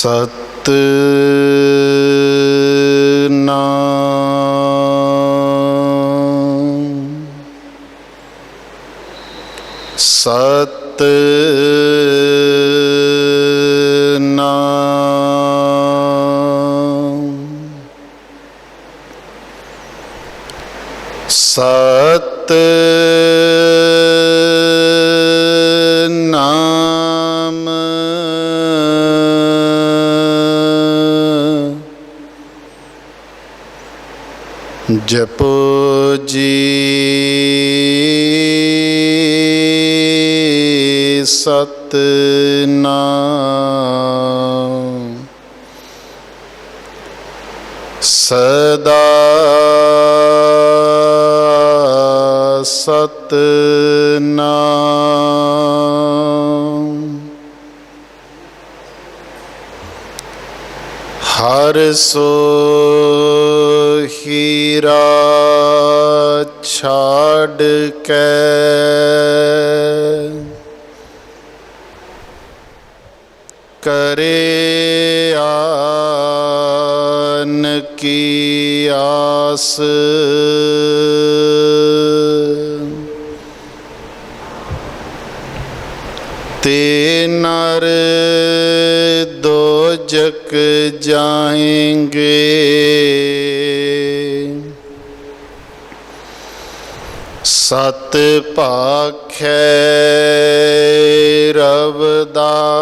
ਸਤਿਨਾਮ ਸਤਿਨਾਮ ਸਤਿਨਾਮ ਜਪੋ ਜੀ ਸਤਿਨਾਮ ਸਦਾ ਸਤਿਨਾਮ ਹਰਿ ਸੋਹੀਰਾ ਛਾੜ ਕੇ ਕਰੇ ਆਨ ਕੀ ਆਸ ਤੇ ਨਰ ਦੋਜਕ ਜਾਏਂਗੇ ਸਤ ਭਾਖੈ ਰਵਿਦਾਸ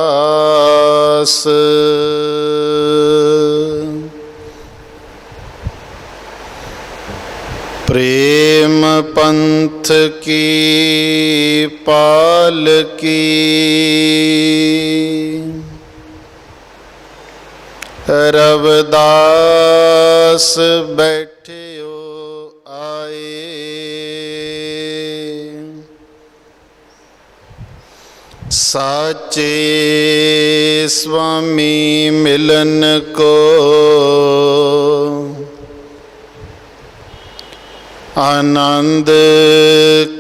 ਪ੍ਰੇਮ ਪੰਥ ਕੀ ਪਾਲਕੀ ਰਵਿਦਾਸ ਬੈਠਿਓ ਆਏ ਸਾਚੇ ਸੁਆਮੀ ਮਿਲਨ ਕੋ ਆਨੰਦ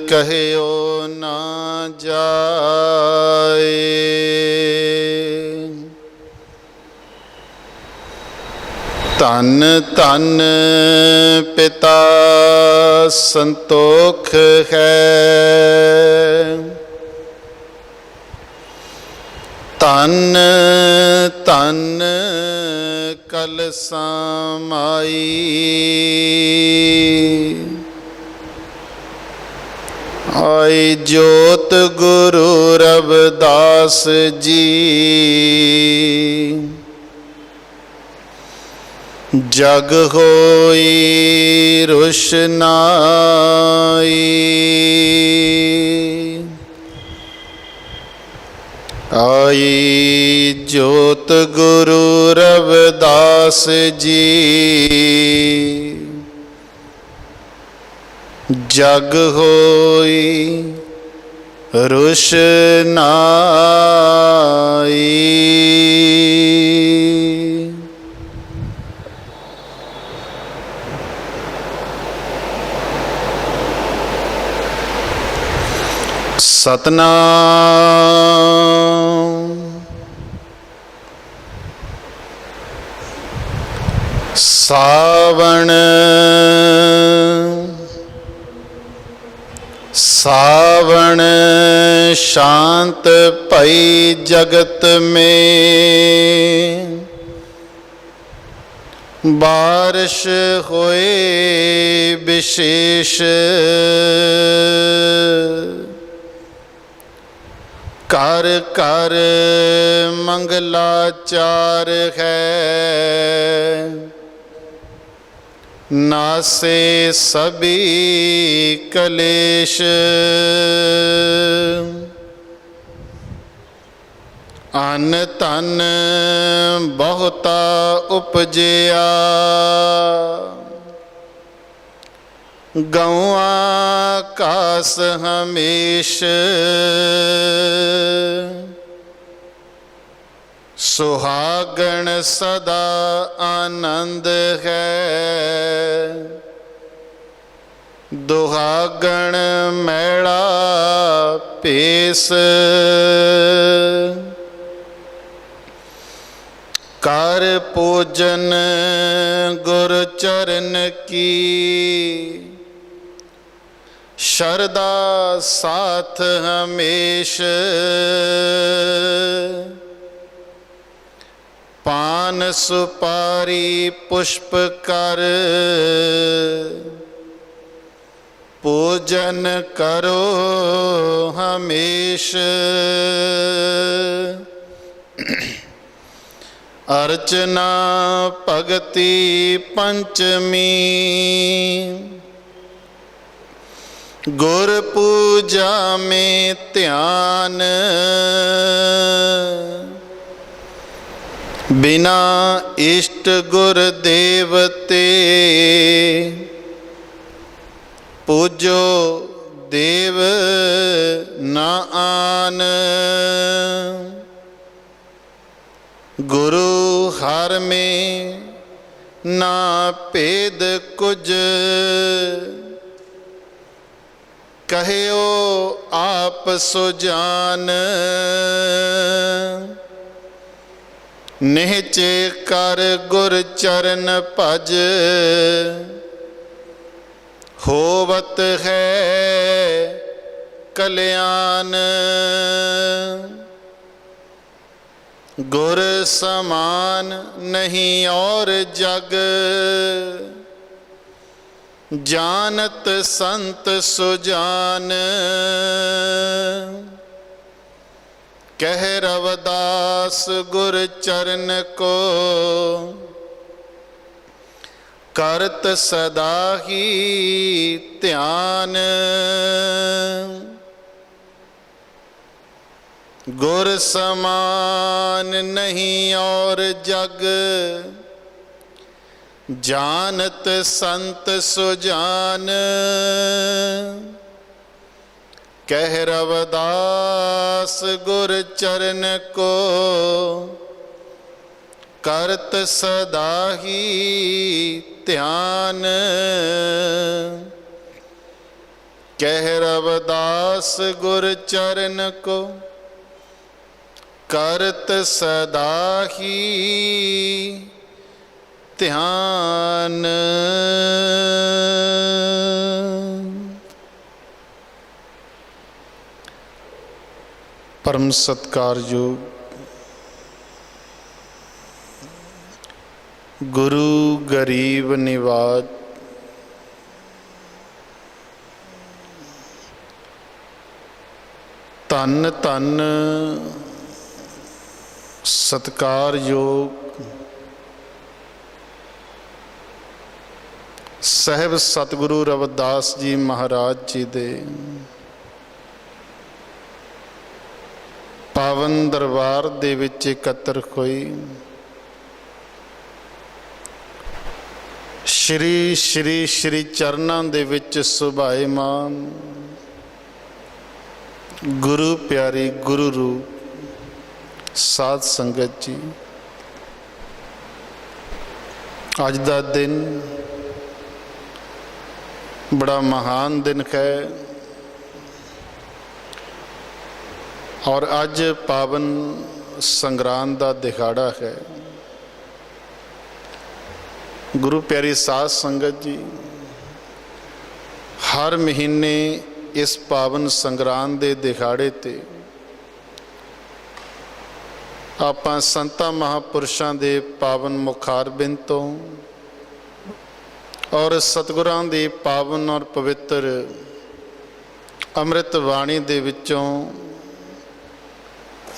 ਕਹਿਓ ਨਾ ਜਾਏ ਧੰਨ ਧੰਨ ਪਿਤਾ ਸੰਤੋਖ ਹੈ ਧੰਨ ਧੰਨ ਕਲਸਾ ਮਾਈ ਆਈ ਜੋਤ ਗੁਰੂ ਰਵਿਦਾਸ ਜੀ ਜਗ ਹੋਈ ਰੁਸ਼ਨਾਈ ਆਈ ਜੋਤ ਗੁਰੂ ਰਵਿਦਾਸ ਜੀ ਜਗ ਹੋਈ ਰੁਸ਼ਨਾਈ ਸਤਿਨਾਮ ਸਾਵਣ ਸਾਵਣ ਸ਼ਾਂਤ ਭਈ ਜਗਤ ਮੇਂ ਬਾਰਿਸ਼ ਹੋਏ ਵਿਸ਼ੇਸ਼ ਘਰ ਘਰ ਮੰਗਲਾਚਾਰ ਹੈ ਨਾਸੇ ਸਭੀ ਕਲੇਸ਼ ਅਨ ਧਨ ਬਹੁਤਾ ਉਪਜਿਆ ਗਊਆਂ ਕਾਸ ਹਮੇਸ਼ ਸੁਹਾਗਣ ਸਦਾ ਆਨੰਦ ਹੈ ਦੁਹਾਗਣ ਮੈਲਾ ਭੇਸ ਕਰ ਪੂਜਨ ਗੁਰ ਚਰਨ ਕੀ, ਸ਼ਰਦਾ ਸਾਥ ਹਮੇਸ਼। ਪਾਨ ਸੁਪਾਰੀ ਪੁਸ਼ਪ ਕਰ, ਪੂਜਨ ਕਰੋ ਹਮੇਸ਼। ਅਰਚਨਾ ਭਗਤੀ ਪੰਚਮੀ, ਗੁਰ ਪੂਜਾ ਮੇਂ ਧਿਆਨ। ਬਿਨਾ ਇਸ਼ਟ ਗੁਰ ਦੇਵਤੇ, ਪੂਜੋ ਦੇਵ ਨਾ ਆਨ। ਗੁਰੂ ਹਰਿ ਮੇਂ ਨਾ ਭੇਦ ਕੁਝ, ਕਹਿਓ ਆਪ ਸੁਜਾਨ। ਨਿਹਚੇ ਕਰ ਗੁਰ ਚਰਨ ਭਜ, ਹੋਵਤ ਹੈ ਕਲਿਆਣ। ਗੁਰ ਸਮਾਨ ਨਹੀਂ ਔਰ ਜਗ, ਜਾਨਤ ਸੰਤ ਸੁਜਾਨ। ਕਹਿ ਰਵਿਦਾਸ ਗੁਰ ਚਰਨ ਕੋ, ਕਰਤ ਸਦਾ ਹੀ ਧਿਆਨ। ਗੁਰ ਸਮਾਨ ਨਹੀਂ ਔਰ ਜਗ, ਜਾਨਤ ਸੰਤ ਸੁਜਾਨ। ਕਹਿ ਰਵਿਦਾਸ ਗੁਰ ਚਰਨ ਕੋ, ਕਰਤ ਸਦਾ ਹੀ ਧਿਆਨ। ਕਹਿ ਰਵਿਦਾਸ ਗੁਰ ਚਰਨ ਕੋ, ਕਰਤ ਸਦਾ ਹੀ ਧਿਆਨ। ਪਰਮ ਸਤਿਕਾਰਯੋਗ ਗੁਰੂ ਗਰੀਬ ਨਿਵਾਜ ਧੰਨ ਧੰਨ ਸਤਿਕਾਰਯੋਗ ਸਾਹਿਬ ਸਤਿਗੁਰੂ ਰਵਿਦਾਸ ਜੀ ਮਹਾਰਾਜ ਜੀ ਦੇ ਪਾਵਨ ਦਰਬਾਰ ਦੇ ਵਿੱਚ ਇਕੱਤਰ ਹੋਈ ਸ਼੍ਰੀ ਸ਼੍ਰੀ ਸ਼੍ਰੀ ਚਰਨਾਂ ਦੇ ਵਿੱਚ ਸੁਭਾਏਮਾਨ ਗੁਰੂ ਪਿਆਰੀ ਗੁਰੂ ਰੂਪ ਸਾਧ ਸੰਗਤ ਜੀ, ਅੱਜ ਦਾ ਦਿਨ ਬੜਾ ਮਹਾਨ ਦਿਨ ਹੈ ਔਰ ਅੱਜ ਪਾਵਨ ਸੰਗਰਾਂਦ ਦਾ ਦਿਹਾੜਾ ਹੈ। ਗੁਰੂ ਪਿਆਰੀ ਸਾਧ ਸੰਗਤ ਜੀ, ਹਰ ਮਹੀਨੇ ਇਸ ਪਾਵਨ ਸੰਗਰਾਂਦ ਦੇ ਦਿਹਾੜੇ ਤੇ ਆਪਾਂ ਸੰਤਾਂ ਮਹਾਂਪੁਰਸ਼ਾਂ ਦੇ ਪਾਵਨ ਮੁਖਾਰਬਿੰਦ ਤੋਂ ਔਰ ਸਤਿਗੁਰਾਂ ਦੀ ਪਾਵਨ ਔਰ ਪਵਿੱਤਰ ਅੰਮ੍ਰਿਤ ਬਾਣੀ ਦੇ ਵਿੱਚੋਂ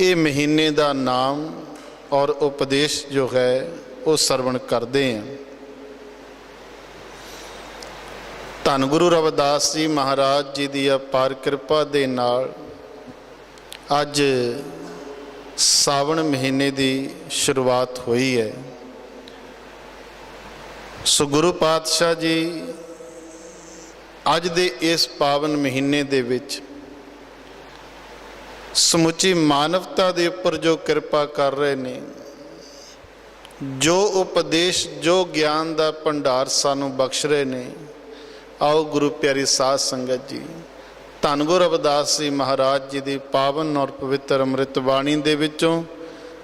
ਇਹ ਮਹੀਨੇ ਦਾ ਨਾਮ ਔਰ ਉਪਦੇਸ਼ ਜੋ ਹੈ ਉਹ ਸਰਵਣ ਕਰਦੇ ਹਾਂ। ਧੰਨ ਗੁਰੂ ਰਵਿਦਾਸ ਜੀ ਮਹਾਰਾਜ ਜੀ ਦੀ ਅਪਾਰ ਕਿਰਪਾ ਦੇ ਨਾਲ ਅੱਜ ਸਾਵਣ ਮਹੀਨੇ ਦੀ ਸ਼ੁਰੂਆਤ ਹੋਈ ਹੈ। ਸੋ ਗੁਰੂ ਪਾਤਸ਼ਾਹ ਜੀ ਅੱਜ ਦੇ ਇਸ ਪਾਵਨ ਮਹੀਨੇ ਦੇ ਵਿੱਚ ਸਮੁੱਚੀ ਮਾਨਵਤਾ ਦੇ ਉੱਪਰ ਜੋ ਕਿਰਪਾ ਕਰ ਰਹੇ ਨੇ, ਜੋ ਉਪਦੇਸ਼ ਜੋ ਗਿਆਨ ਦਾ ਭੰਡਾਰ ਸਾਨੂੰ ਬਖਸ਼ ਰਹੇ ਨੇ, ਆਓ ਗੁਰੂ ਪਿਆਰੀ ਸਾਧ ਸੰਗਤ ਜੀ ਧੰਨ ਗੁਰੂ ਰਵਿਦਾਸ ਜੀ ਮਹਾਰਾਜ ਜੀ ਦੀ ਪਾਵਨ ਔਰ ਪਵਿੱਤਰ ਅੰਮ੍ਰਿਤ ਬਾਣੀ ਦੇ ਵਿੱਚੋਂ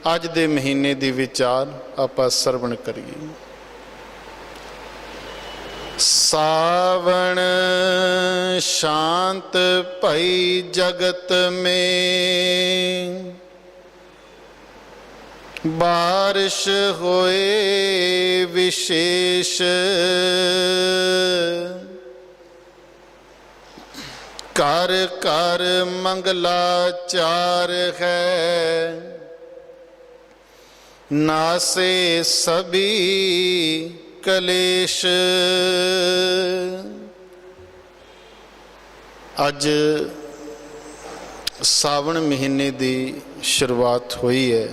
ਅੱਜ ਦੇ ਮਹੀਨੇ ਦੀ ਵਿਚਾਰ ਆਪਾਂ ਸਰਵਣ ਕਰੀਏ। सावन शांत भई जगत में, बारिश होए विशेष, कर कर मंगलाचार है, नासे सभी कलेश। अज सावन महीने की शुरुआत हुई है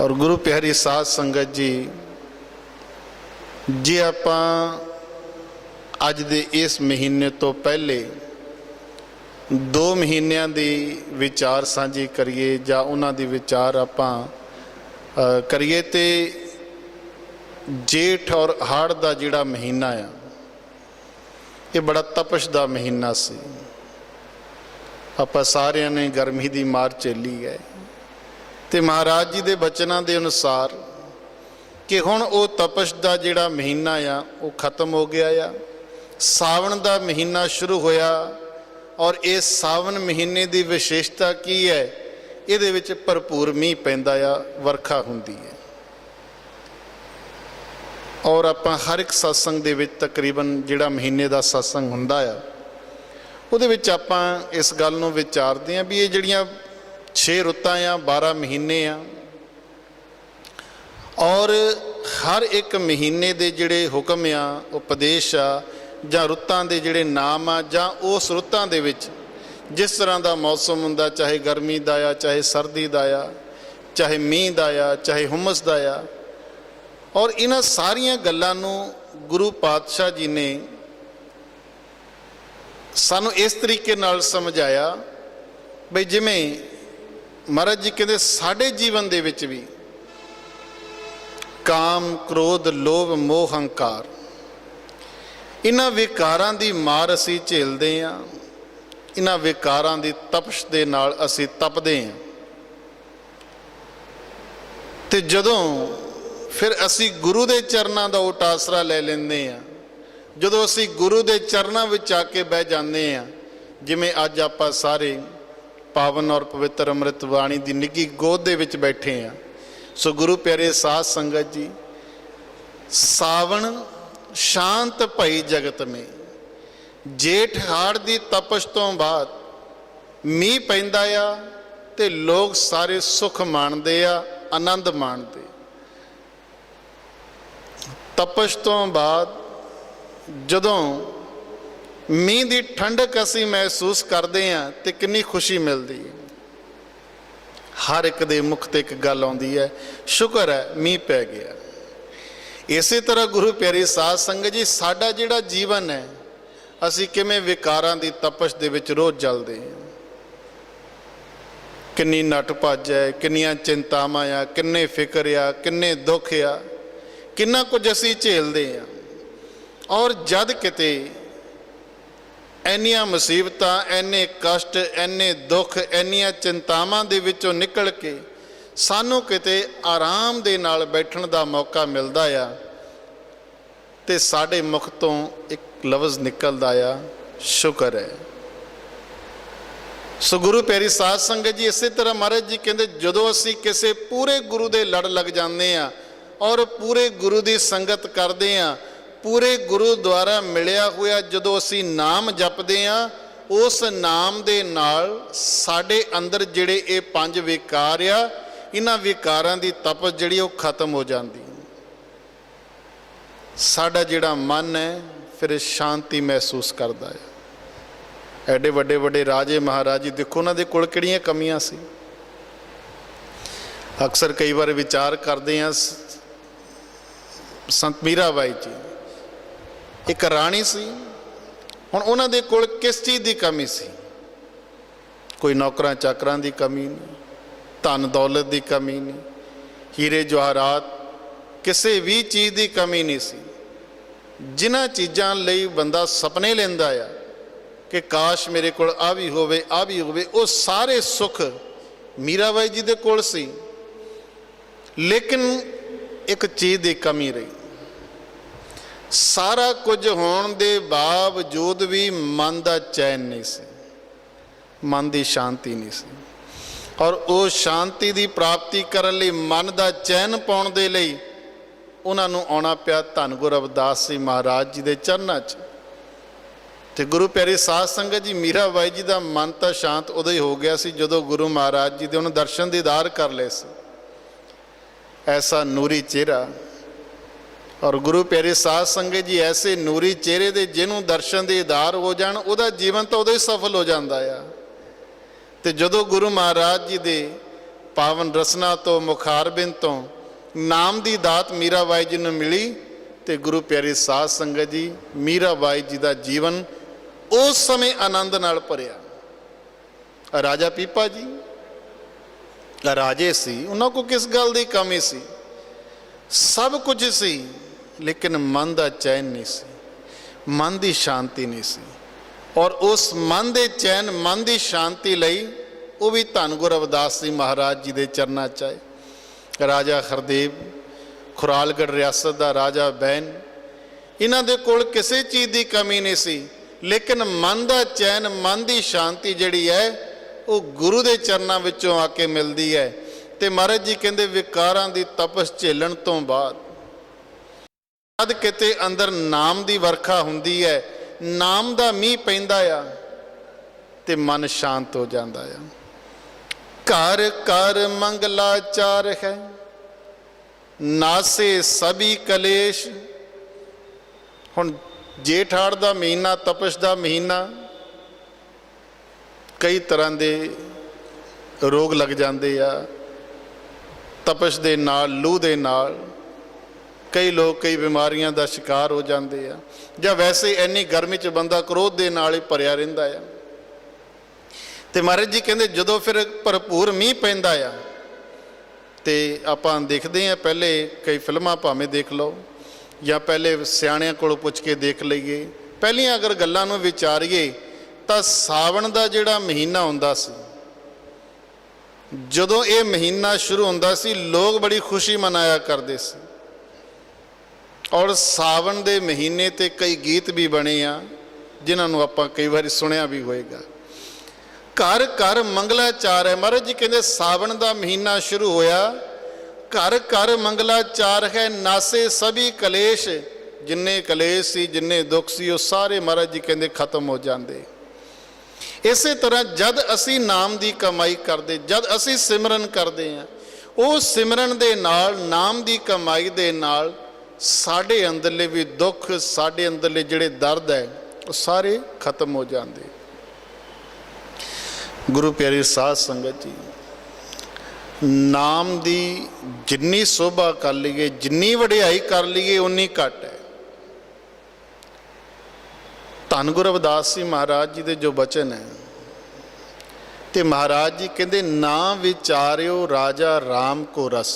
और गुरु प्यारी साध संगत जी जे आपां अज दे इस महीने तो पहले 2 महीनों की विचार साझी करिए जां उन्हां दी विचार आपां करिए तो जेठ और हाड़ का जिहड़ा महीना आ ये बड़ा तपश का महीना सी। आपां सारिਆਂ ने गर्मी की मार झेली है तो महाराज जी के बचनों के अनुसार कि हुण वो तपश का जिहड़ा महीना आ वो खत्म हो गया आ, सावन का महीना शुरू होया। और इस सावन महीने की विशेषता की है, इहदे विच भरपूर मीह पैंदा आ, वर्खा हुंदी है। और आप हर एक सत्संग दे विच तकरीबन जिहड़ा महीने का सत्संग हुंदा आ उहदे विच आपां इस गल नूं विचारदे हां भी ये जिहड़ियां 6 रुत्तां आ 12 महीने आ और हर एक महीने दे जिहड़े हुक्म आ उपदेश आ जां रुत्तां दे जिहड़े नाम आ जां उस रुत्तां दे विच जिस तरह का मौसम हुंदा, चाहे गर्मी दा आ, चाहे सर्दी दा आ, चाहे मीह दा आ, चाहे हुमस दा आ। और इन्हां सारियां गल्लां नूं गुरु पातशाह जी ने सानू इस तरीके नाल समझाया बई जिवें महाराज जी कहते साडे जीवन दे विच भी काम क्रोध लोभ मोह हंकार इन्हां विकारां दी मार असीं झेलदे हां, इन्हां विकारां दी तपश दे नाल असीं तपदे हां ते जदों फिर असी गुरु के चरणों का उट आसरा ले लेंदे आ, जदों असी गुरु के चरणों में आके बह जाते हैं जिमें अज आप सारे पावन और पवित्र अमृत बाणी की निੱਘੀ गोद दे विच बैठे हैं। सो गुरु प्यारे साध संगत जी, सावन शांत भई जगत में, जेठ हाड़ की तपश तो बाद मीह पैंदा आ ते लोग सारे सुख माणदे आ, आनंद माणदे। तपश तो बाद जदों मीह की ठंडक असी महसूस करते हैं तो कितनी खुशी मिलती है। हर एक दे मुख ते एक गल आउंदी है, शुक्र है मीह पै गया। इसे तरह गुरु प्यारी साध संगत जी साडा जिहड़ा जीवन है असी किवें विकारां दी तपश दे विच रोज़ जलदे हैं। किन्नी नट भज है, किन्नियां चिंतावां आ, किन्ने फिक्र आ, किन्ने दुख आ, किन्ना कुछ असी झेलते हैं। और जद किते इन्नियां मुसीबतां, इन्ने कष्ट, इन्ने दुख, इन्नियां चिंतावां दे विचों निकल के सानू किते आराम दे नाल बैठण दा मौका मिलदा आ ते साडे मुख तो एक लफ्ज़ निकलदा आ, शुक्र है। सो गुरु प्यारी साध संगत जी, इसे तरह महाराज जी कहते जदों असी किसी पूरे गुरु दे लड़ लग जाते हैं और पूरे गुरु की संगत करते हैं, पूरे गुरु द्वारा मिलिया हुआ जदों असी नाम जपते हैं, उस नाम दे नाल साडे अंदर जिहड़े ये 5 विकार आ, इन्हां विकारां दी तपश जिहड़ी वो खत्म हो जाती। साडा जिहड़ा मन है फिर शांति महसूस करता है। एडे वड्डे वड्डे राजे महाराजे देखो उन्हां दे कोल किहड़ियां कमियां सी। अक्सर कई बार विचार करते हैं, संत मीराबाई जी एक राणी सी, हुण उन्हां दे कोल किस चीज़ की कमी सी? कोई नौकरां चाकरां की कमी नहीं, धन दौलत की कमी नहीं, हीरे जवाहरात किसी भी चीज़ की कमी नहीं सी। जिन्हां चीज़ां लई बंदा सपने लैंदा आ कि काश मेरे कोल आ भी होवे, आ भी होवे, वो सारे सुख मीराबाई जी दे कोल सी, लेकिन एक चीज़ की कमी रही। सारा कुछ होने के बावजूद भी मन का चैन नहीं सी, मन की शांति नहीं सी। और उस शांति की प्राप्ति करने लई, मन का चैन पाउण दे लई उन्होंने आना पिया धन गुरु रविदास जी महाराज जी के चरणों च। तो गुरु प्यारी साध संगत जी, मीराबाई जी का मन तो शांत उदों ही हो गया सी जदों गुरु महाराज जी के उन्होंने दर्शन दीदार कर ले सी। ऐसा नूरी चेहरा, और गुरु प्यारी साध संगत जी ऐसे नूरी चेहरे दे जिन्हों दर्शन दीदार हो जान, उहदा जीवन तो उदों ही सफल हो जाता है। तो जदों गुरु महाराज जी के पावन रसना तो मुखारबिंद तो नाम की दात मीराबाई जी ने मिली, तो गुरु प्यारी साध संगत जी मीराबाई जी का जीवन उस समय आनंद नाल भरिया। राजा पीपा जी राजे सी, उन्होंने को किस गल की कमी सी? सब कुछ सी, लेकिन मन का चैन नहीं सी, मन की शांति नहीं सी। और उस मन के चैन, मन की शांति लई वो भी धन गुरु रविदास जी महाराज जी के चरणों च आए। राजा हरदेव खुरालगढ़ रियासत का राजा बैन, इन्हां दे कोल किसी चीज़ की कमी नहीं सी, लेकिन मन का चैन, मन की शांति जिहड़ी है वो गुरु के चरणों विचों आके मिलती है। तो महाराज जी कहते विकारां की तपस झेलण तो बाद जद किते अंदर नाम की वर्खा हुंदी है, नाम का मीह पैंदा आ, ते मन शांत हो जाता है। घर घर मंगलाचार है, नासे सभी कलेश। हुण जेठाड़ का महीना, तपश का महीना, कई तरह के रोग लग जाते आ तपश दे नाल, लू दे नाल। कई लोग कई बीमारियां का शिकार हो जाते हैं, ਜਾਂ वैसे इन्नी गर्मी च बंदा क्रोध के नाल ही भरिया रहिंदा है। तो महाराज जी कहते जदों फिर भरपूर मीह पैंदा आ, तो आपां देखते हैं, पहले कई फिल्मां भावें देख लो या पहले सियाणियां कोलों पुछ के देख लईए, पहलियां अगर गल्लां नूं विचारीए तो सावन का जिहड़ा महीना हुंदा सी, जदों ये महीना शुरू हुंदा सी लोग बड़ी खुशी मनाया करते सी। और सावन के महीने ते कई गीत भी बने आ जिन्होंने आपां कई बार सुनिया भी होएगा। घर घर मंगलाचार है। महाराज जी कहते सावन का महीना शुरू होया, घर घर मंगलाचार है, नासे सभी कलेश। जिन्ने कलेश सी, जिन्ने दुख सी, वो सारे महाराज जी कहते खत्म हो जाते। इस तरह जद असी नाम की कमाई करते, जद असी सिमरन करते हैं, उस सिमरन दे नाल, नाम की कमाई दे नाल साढ़े अंदरले भी दुख, साढ़े अंदरले जिहड़े दर्द है वो सारे खत्म हो जाते। गुरु प्यारी साध संगत जी, नाम की जिन्नी शोभा कर लीए, जिन्नी वडियाई कर लीए, उन्नी घट है। धन गुरु रविदास जी महाराज जी के जो बचन है, तो महाराज जी कहते ना विचारियो राजा राम को रस।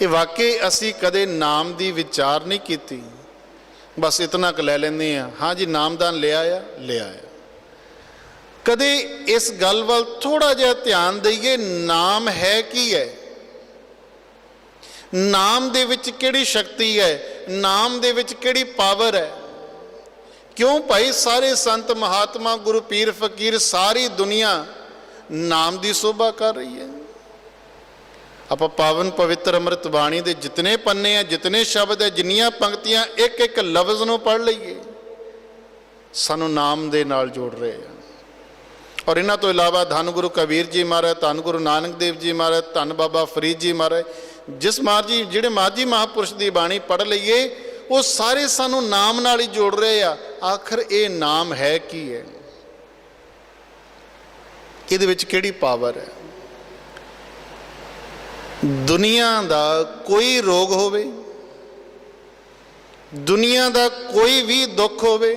ये वाकई असी कदे नाम की विचार नहीं की, बस इतना क लै लेंदे हां, हाँ जी नामदान ले आया, ले आया। कदे इस गल वाल थोड़ा जिहा ध्यान दईए, नाम है की है, नाम दे विच किहड़ी शक्ति है, नाम दे विच किहड़ी पावर है। क्यों भाई सारे संत महात्मा, गुरु पीर फकीर, सारी दुनिया नाम की शोभा कर रही है। आप पावन पवित्र अमृत बाणी के जितने पन्ने हैं, जितने शब्द है, जिन्नियां पंक्तियां, एक एक लफ्ज़ नूं पढ़ लईए, सानू नाम दे नाल जोड़ रहे हैं। और इन्हां तो इलावा धन गुरु कबीर जी महाराज, धन गुरु नानक देव जी महाराज, धन बाबा फरीद जी महाराज, जिस मर्जी जिहड़े मर्जी महापुरुष की बाणी पढ़ लईए, वो सारे सानू नाम नाल ही जोड़ रहे आ। आखिर ये नाम है की है, इहदे विच किहड़ी पावर है। दुनिया का कोई रोग होवे, दुनिया का कोई भी दुख होवे,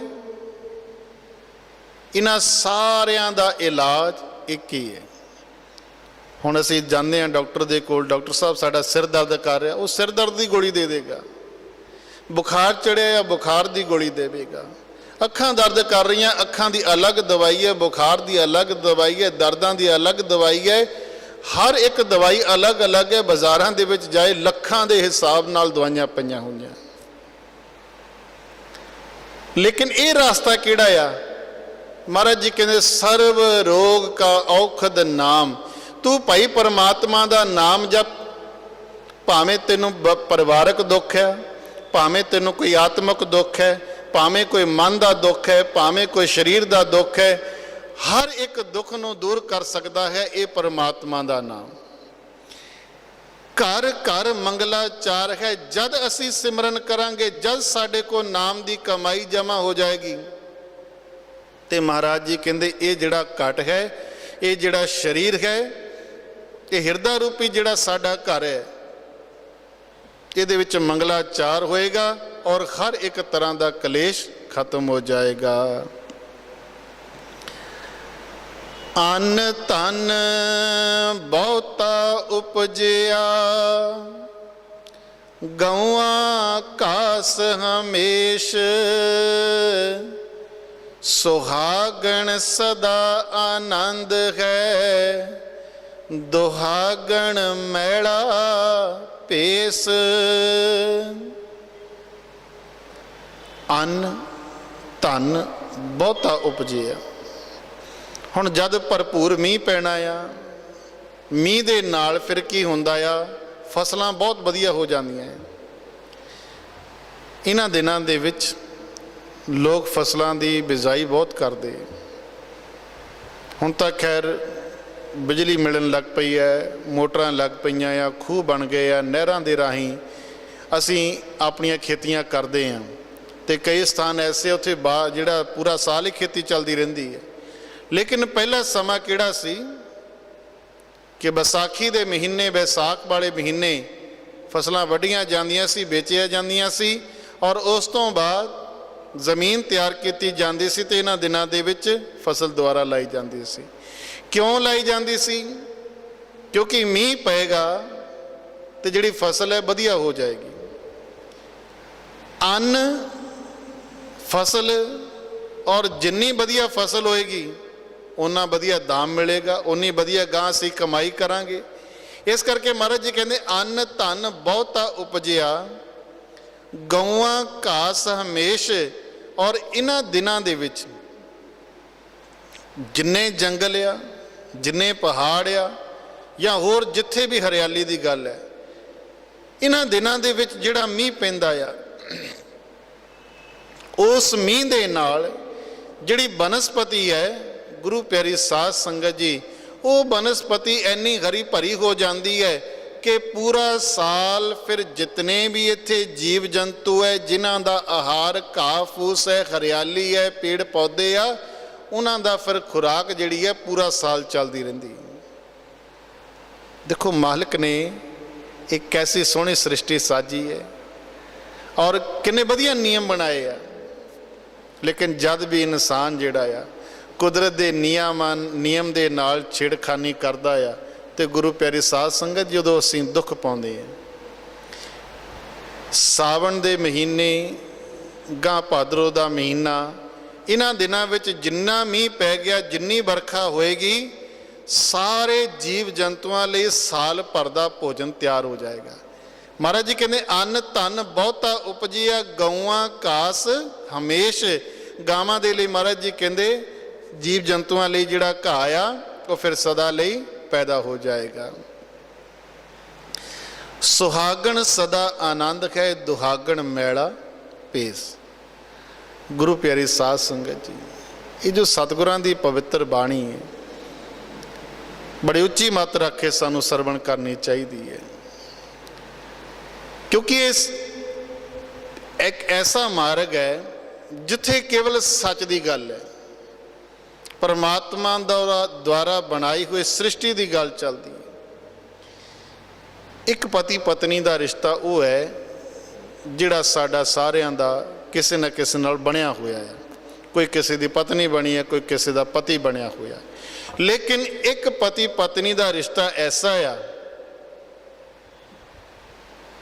इन्हां सारियां दा इलाज एक ही है। हुण असीं जांदे हां डॉक्टर दे कोल, डॉक्टर साहब साडा सिर दर्द कर रहा, वो सिर दर्द की गोली दे देगा। बुखार चढ़िया या बुखार की गोली देगा। ਅੱਖਾਂ ਦਰਦ ਕਰ ਰਹੀਆਂ, ਅੱਖਾਂ ਦੀ ਅਲੱਗ ਦਵਾਈ ਹੈ, ਬੁਖਾਰ ਦੀ ਅਲੱਗ ਦਵਾਈ ਹੈ, ਦਰਦਾਂ ਦੀ ਅਲੱਗ ਦਵਾਈ ਹੈ। ਹਰ ਇੱਕ ਦਵਾਈ ਅਲੱਗ-ਅਲੱਗ ਹੈ। ਬਾਜ਼ਾਰਾਂ ਦੇ ਵਿੱਚ ਜਾਏ ਲੱਖਾਂ ਦੇ ਹਿਸਾਬ ਨਾਲ ਦਵਾਈਆਂ ਪਈਆਂ ਹੋਈਆਂ, ਲੇਕਿਨ ਇਹ ਰਸਤਾ ਕਿਹੜਾ ਆ? ਮਹਾਰਾਜ ਜੀ ਕਹਿੰਦੇ ਸਰਬ ਰੋਗ ਕਾ ਔਖਦ ਨਾਮ। ਤੂੰ ਭਾਈ ਪਰਮਾਤਮਾ ਦਾ ਨਾਮ ਜਪ, ਭਾਵੇਂ ਤੈਨੂੰ ਪਰਿਵਾਰਕ ਦੁੱਖ ਹੈ, ਭਾਵੇਂ ਤੈਨੂੰ ਕੋਈ ਆਤਮਿਕ ਦੁੱਖ ਹੈ, ਭਾਵੇਂ ਕੋਈ ਮਨ ਦਾ ਦੁੱਖ ਹੈ, ਭਾਵੇਂ ਕੋਈ ਸਰੀਰ ਦਾ ਦੁੱਖ ਹੈ, ਹਰ ਇੱਕ ਦੁੱਖ ਨੂੰ ਦੂਰ ਕਰ ਸਕਦਾ ਹੈ ਇਹ ਪਰਮਾਤਮਾ ਦਾ ਨਾਮ। ਘਰ ਘਰ ਮੰਗਲਾਚਾਰ ਹੈ। ਜਦ ਅਸੀਂ ਸਿਮਰਨ ਕਰਾਂਗੇ, ਜਦ ਸਾਡੇ ਕੋਲ ਨਾਮ ਦੀ ਕਮਾਈ ਜਮਾ ਹੋ ਜਾਏਗੀ, ਤੇ ਮਹਾਰਾਜ ਜੀ ਕਹਿੰਦੇ ਇਹ ਜਿਹੜਾ ਘਟ ਹੈ, ਇਹ ਜਿਹੜਾ ਸਰੀਰ ਹੈ, ਇਹ ਹਿਰਦਾ ਰੂਪੀ ਜਿਹੜਾ ਸਾਡਾ ਘਰ ਹੈ, ਇਹਦੇ ਵਿੱਚ ਮੰਗਲਾਚਾਰ ਹੋਏਗਾ ਔਰ ਹਰ ਇੱਕ ਤਰ੍ਹਾਂ ਦਾ ਕਲੇਸ਼ ਖਤਮ ਹੋ ਜਾਏਗਾ। ਅੰਨ ਧਨ ਬਹੁਤਾ ਉਪਜਿਆ, ਗਊਆਂ ਘਾਸ ਹਮੇਸ਼, ਸੁਹਾਗਣ ਸਦਾ ਆਨੰਦ ਹੈ, ਦੁਹਾਗਣ ਮੈਲਾ ਭੇਸ। ਅੰਨ ਧਨ ਬਹੁਤਾ ਉਪਜਿਆ। ਹੁਣ ਜਦ ਭਰਪੂਰ ਮੀਂਹ ਪੈਣਾ ਆ, ਮੀਂਹ ਦੇ ਨਾਲ ਫਿਰ ਕੀ ਹੁੰਦਾ ਆ? ਫਸਲਾਂ ਬਹੁਤ ਵਧੀਆ ਹੋ ਜਾਂਦੀਆਂ। ਇਹਨਾਂ ਦਿਨਾਂ ਦੇ ਵਿੱਚ ਲੋਕ ਫਸਲਾਂ ਦੀ ਬਿਜਾਈ ਬਹੁਤ ਕਰਦੇ। ਹੁਣ ਤਾਂ ਖੈਰ ਬਿਜਲੀ ਮਿਲਣ ਲੱਗ ਪਈ ਹੈ, ਮੋਟਰਾਂ ਲੱਗ ਪਈਆਂ ਆ, ਖੂਹ ਬਣ ਗਏ ਆ, ਨਹਿਰਾਂ ਦੇ ਰਾਹੀਂ ਅਸੀਂ ਆਪਣੀਆਂ ਖੇਤੀਆਂ ਕਰਦੇ ਹਾਂ। ਅਤੇ ਕਈ ਸਥਾਨ ਐਸੇ ਉੱਥੇ ਜਿਹੜਾ ਪੂਰਾ ਸਾਲ ਹੀ ਖੇਤੀ ਚੱਲਦੀ ਰਹਿੰਦੀ ਹੈ। ਲੇਕਿਨ ਪਹਿਲਾ ਸਮਾਂ ਕਿਹੜਾ ਸੀ ਕਿ ਵਿਸਾਖੀ ਦੇ ਮਹੀਨੇ, ਵਿਸਾਖ ਵਾਲੇ ਮਹੀਨੇ ਫਸਲਾਂ ਵੱਢੀਆਂ ਜਾਂਦੀਆਂ ਸੀ, ਵੇਚੀਆਂ ਜਾਂਦੀਆਂ ਸੀ, ਔਰ ਉਸ ਤੋਂ ਬਾਅਦ ਜ਼ਮੀਨ ਤਿਆਰ ਕੀਤੀ ਜਾਂਦੀ ਸੀ ਅਤੇ ਇਹਨਾਂ ਦਿਨਾਂ ਦੇ ਵਿੱਚ ਫਸਲ ਦੁਬਾਰਾ ਲਾਈ ਜਾਂਦੀ ਸੀ। ਕਿਉਂ ਲਾਈ ਜਾਂਦੀ ਸੀ? ਕਿਉਂਕਿ ਮੀਂਹ ਪਏਗਾ ਤੇ ਜਿਹੜੀ ਫਸਲ ਹੈ ਵਧੀਆ ਹੋ ਜਾਏਗੀ। ਅੰਨ ਫਸਲ, ਔਰ ਜਿੰਨੀ ਵਧੀਆ ਫਸਲ ਹੋਏਗੀ ਉਨਾ ਵਧੀਆ ਦਾਮ ਮਿਲੇਗਾ, ਉਨੀ ਵਧੀਆ ਗਾਂ ਅਸੀਂ ਕਮਾਈ ਕਰਾਂਗੇ। ਇਸ ਕਰਕੇ ਮਹਾਰਾਜ ਜੀ ਕਹਿੰਦੇ ਅੰਨ ਧਨ ਬਹੁਤਾ ਉਪਜਿਆ, ਗਊਆਂ ਘਾਸ ਹਮੇਸ਼। ਔਰ ਇਹਨਾਂ ਦਿਨਾਂ ਦੇ ਵਿੱਚ ਜਿੰਨੇ ਜੰਗਲ ਆ, ਜਿੰਨੇ ਪਹਾੜ ਆ, ਜਾਂ ਹੋਰ ਜਿੱਥੇ ਵੀ ਹਰਿਆਲੀ ਦੀ ਗੱਲ ਹੈ, ਇਹਨਾਂ ਦਿਨਾਂ ਦੇ ਵਿੱਚ ਜਿਹੜਾ ਮੀਂਹ ਪੈਂਦਾ ਆ, ਉਸ ਮੀਂਹ ਦੇ ਨਾਲ ਜਿਹੜੀ ਬਨਸਪਤੀ ਹੈ, ਗੁਰੂ ਪਿਆਰੀ ਸਾਧ ਸੰਗਤ ਜੀ, ਉਹ ਬਨਸਪਤੀ ਇੰਨੀ ਹਰੀ ਭਰੀ ਹੋ ਜਾਂਦੀ ਹੈ ਕਿ ਪੂਰਾ ਸਾਲ ਫਿਰ ਜਿਤਨੇ ਵੀ ਇੱਥੇ ਜੀਵ ਜੰਤੂ ਹੈ, ਜਿਨ੍ਹਾਂ ਦਾ ਆਹਾਰ ਘਾਹ ਫੂਸ ਹੈ, ਹਰਿਆਲੀ ਹੈ, ਪੇੜ ਪੌਦੇ ਆ, ਉਹਨਾਂ ਦਾ ਫਿਰ ਖੁਰਾਕ ਜਿਹੜੀ ਹੈ ਪੂਰਾ ਸਾਲ ਚੱਲਦੀ ਰਹਿੰਦੀ। ਦੇਖੋ ਮਾਲਕ ਨੇ ਇੱਕ ਕੈਸੀ ਸੋਹਣੀ ਸ੍ਰਿਸ਼ਟੀ ਸਾਜੀ ਹੈ ਔਰ ਕਿੰਨੇ ਵਧੀਆ ਨਿਯਮ ਬਣਾਏ ਆ। ਲੇਕਿਨ ਜਦ ਵੀ ਇਨਸਾਨ ਜਿਹੜਾ ਆ ਕੁਦਰਤ ਦੇ ਨਿਯਮ ਦੇ ਨਾਲ ਛੇੜਖਾਨੀ ਕਰਦਾ ਆ, ਤੇ ਗੁਰੂ ਪਿਆਰੀ ਸਾਧ ਸੰਗਤ ਜਦੋਂ ਅਸੀਂ ਦੁੱਖ ਪਾਉਂਦੇ ਹਾਂ, ਸਾਵਣ ਦੇ ਮਹੀਨੇ, ਗਾਂ ਭਾਦਰੋਂ ਦਾ ਮਹੀਨਾ, ਇਹਨਾਂ ਦਿਨਾਂ ਵਿੱਚ ਜਿੰਨਾ ਮੀਂਹ ਪੈ ਗਿਆ, ਜਿੰਨੀ ਵਰਖਾ ਹੋਏਗੀ, ਸਾਰੇ ਜੀਵ ਜੰਤੂਆਂ ਲਈ ਸਾਲ ਭਰ ਦਾ ਭੋਜਨ ਤਿਆਰ ਹੋ ਜਾਏਗਾ। ਮਹਾਰਾਜ ਜੀ ਕਹਿੰਦੇ ਅੰਨ ਧਨ ਬਹੁਤਾ ਉਪਜਿਆ, ਗਊਆਂ ਘਾਸ ਹਮੇਸ਼। ਗਾਵਾਂ ਦੇ ਲਈ ਮਹਾਰਾਜ ਜੀ ਕਹਿੰਦੇ ਜੀਵ ਜੰਤੂਆਂ ਲਈ ਜਿਹੜਾ ਘਾਹ ਆ ਉਹ ਫਿਰ ਸਦਾ ਲਈ ਪੈਦਾ ਹੋ ਜਾਏਗਾ। ਸੁਹਾਗਣ ਸਦਾ ਆਨੰਦ ਹੈ, ਦੁਹਾਗਣ ਮੈਲਾ ਭੇਸ। ਗੁਰੂ ਪਿਆਰੀ ਸਾਧ ਸੰਗਤ ਜੀ, ਇਹ ਜੋ ਸਤਿਗੁਰਾਂ ਦੀ ਪਵਿੱਤਰ ਬਾਣੀ ਹੈ, ਬੜੀ ਉੱਚੀ ਮੱਤ ਰੱਖ ਕੇ ਸਾਨੂੰ ਸਰਵਣ ਕਰਨੀ ਚਾਹੀਦੀ ਹੈ, ਕਿਉਂਕਿ ਇਸ ਇੱਕ ਐਸਾ ਮਾਰਗ ਹੈ ਜਿੱਥੇ ਕੇਵਲ ਸੱਚ ਦੀ ਗੱਲ ਹੈ, ਪਰਮਾਤਮਾ ਦੁਆਰਾ ਬਣਾਈ ਹੋਈ ਸ੍ਰਿਸ਼ਟੀ ਦੀ ਗੱਲ ਚੱਲਦੀ ਹੈ। ਇੱਕ ਪਤੀ ਪਤਨੀ ਦਾ ਰਿਸ਼ਤਾ ਉਹ ਹੈ ਜਿਹੜਾ ਸਾਡਾ ਸਾਰਿਆਂ ਦਾ ਕਿਸੇ ਨਾ ਕਿਸੇ ਨਾਲ ਬਣਿਆ ਹੋਇਆ ਹੈ। ਕੋਈ ਕਿਸੇ ਦੀ ਪਤਨੀ ਬਣੀ ਹੈ, ਕੋਈ ਕਿਸੇ ਦਾ ਪਤੀ ਬਣਿਆ ਹੋਇਆ। ਲੇਕਿਨ ਇੱਕ ਪਤੀ ਪਤਨੀ ਦਾ ਰਿਸ਼ਤਾ ਐਸਾ ਆ,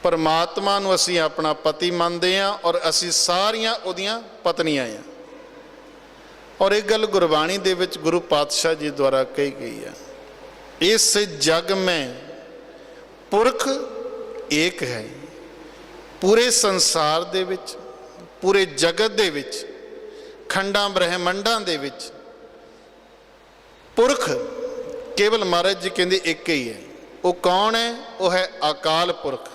ਪਰਮਾਤਮਾ ਨੂੰ ਅਸੀਂ ਆਪਣਾ ਪਤੀ ਮੰਨਦੇ ਹਾਂ ਔਰ ਅਸੀਂ ਸਾਰੀਆਂ ਉਹਦੀਆਂ ਪਤਨੀਆਂ ਹਾਂ। और एक गल गुरबाणी दे विच गुरु पातशाह जी द्वारा कही गई है, इस जग में पुरख एक है। पूरे संसार दे विच, पूरे जगत दे विच, खंडां ब्रह्मंडां दे विच पुरख केवल महाराज जी कहते एक ही है। वो कौन है? वो है अकाल पुरख,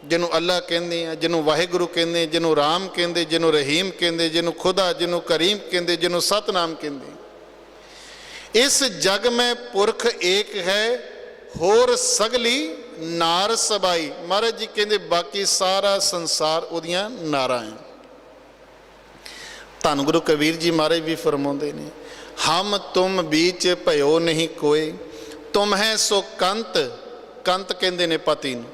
जिन्हों अल्लाह कहते हैं, जिन्हों वाहिगुरु कहते हैं, जिन्हों राम कहते, जिन्हों रहीम कहते, जिन्हों खुदा, जिन्हों करीम कहते, जिन्हों सतनाम कहते। इस जग में पुरख एक है, होर सगली नार सबाई। महाराज जी कहते बाकी सारा संसार उदियां नारा है। धन गुरु कबीर जी महाराज भी फरमाते हैं, हम तुम बीच भयो नहीं कोई, तुम है सो कंत। कंत कहते ने पति नूं।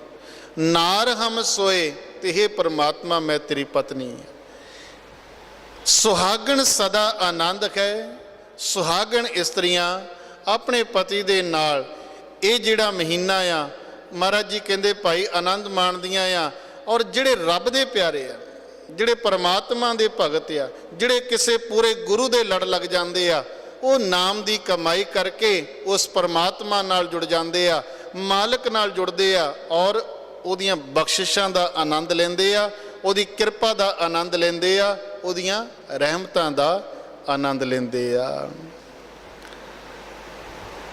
नार हम सोए ते हे परमात्मा मैं तेरी पत्नी है। सुहागण सदा आनंद है। सुहागण इस्त्रियां अपने पति दे नाल ये जिहड़ा महीना आ महाराज जी कहते भाई आनंद माणदियां आ। और जिहड़े रब दे प्यारे आ, जिहड़े परमात्मा दे भगत आ, जिहड़े किसे पूरे गुरु दे लड़ लग जाते आ, वो नाम की कमाई करके उस परमात्मा नाल जुड़ जाते आ, मालिक नाल जुड़ते आ और उहदियां बख्शिशां दा आनंद लेंदे आ, उहदी किरपा दा आनंद लेंदे आ, उहदियां रहमतां दा आनंद लेंदे आ।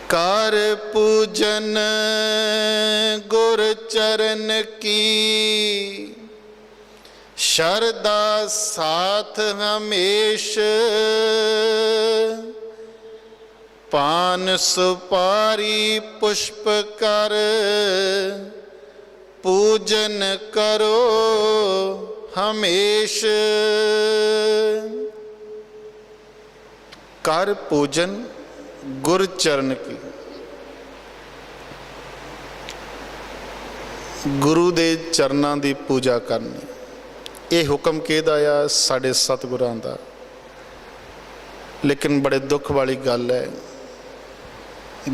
कर पूजन गुर चरण की, शरदा साथ हमेश, पान सुपारी पुष्प कर, पूजन करो हमेश। कर पूजन गुर चरण की। गुरु दे चरनां दी पूजा करनी, ये हुक्म किहदा आ? साडे सतगुरां दा। लेकिन बड़े दुख वाली गल है,